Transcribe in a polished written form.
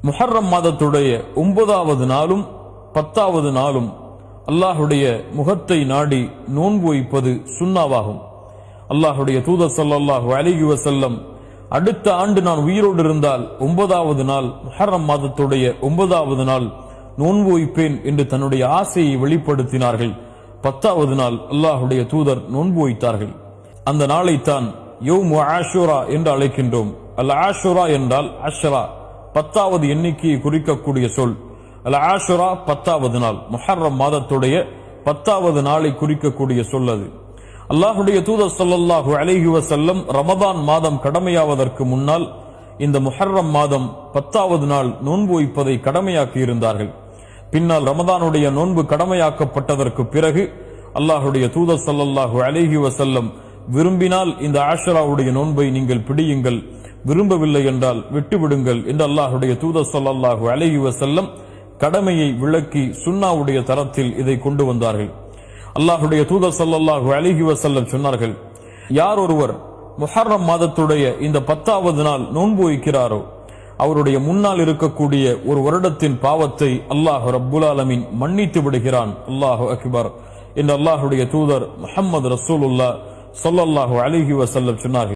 முஹர்ரம் மாதத்துடைய 9வது நாளும் 10வது நாளும் அல்லாஹுடைய முகத்தை நாடி நோன்பு வைப்பது சுன்னாவாகும். அல்லாஹுடைய தூதர் ஸல்லல்லாஹு அலைஹி வஸல்லம் அடுத்த ஆண்டு நான் உயிரோடு இருந்தால் 9வது நாள் முஹர்ரம் மாதத்துடைய 9வது நாள் நோன்பு வைப்பேன் என்று தன்னுடைய ஆசையை வெளிப்படுத்தினார்கள். 10வது நாள் அல்லாஹுடைய தூதர் நோன்பு வைத்தார்கள். அந்த நாளைத்தான் யௌமு ஆஷுரா என்று அழைக்கின்றோம். அல் ஆஷுரா என்றால் அஷ்ரா 10வது எண்ணிக்கையை குறிக்கக்கூடிய சொல். அல் ஆஷுரா 10வது நாள், முஹர்ரம் மாதத்துடைய 10வது நாளை குறிக்கக்கூடிய சொல் அது. அல்லாஹுடைய தூதர் ஸல்லல்லாஹு அலைஹி வஸல்லம் ரமதான் மாதம் கடமையாவதற்கு முன்னால் இந்த முஹர்ரம் மாதம் 10வது நாள் நோன்பு வைப்பதை கடமையாக்கி இருந்தார்கள். பின்னால் ரமதானுடைய நோன்பு கடமையாக்கப்பட்டதற்கு பிறகு அல்லாஹுடைய தூதர் ஸல்லல்லாஹு அலைஹி வஸல்லம் விரும்பினால் இந்த ஆஷராவுடைய நோன்பை நீங்கள் பிடியுங்கள், விரும்பவில்லை என்றால் விட்டுவிடுங்கள் என்று அல்லாஹுடைய தூதர் ஸல்லல்லாஹு அலைஹி வஸல்லம் கடமையை விளக்கி சுன்னாவுடைய தரத்தில் இதை கொண்டு வந்தார்கள். அல்லாஹுடைய தூதர் ஸல்லல்லாஹு அலைஹி வஸல்லம் சொன்னார்கள், யார் ஒருவர் முஹர்ரம் மாதத்துடைய இந்த 10வது நாள் நோன்பு வைக்கிறாரோ அவருடைய முன்னால் இருக்கக்கூடிய ஒரு வருடத்தின் பாவத்தை அல்லாஹ் ரப்புல் ஆலமீன் மன்னித்து விடுகிறான். அல்லாஹு அக்பர் என்று அல்லாஹுடைய தூதர் முஹம்மது ரசூலுல்லாஹ் ஸல்லல்லாஹு அலைஹி வஸல்லம் சொன்னார்கள்.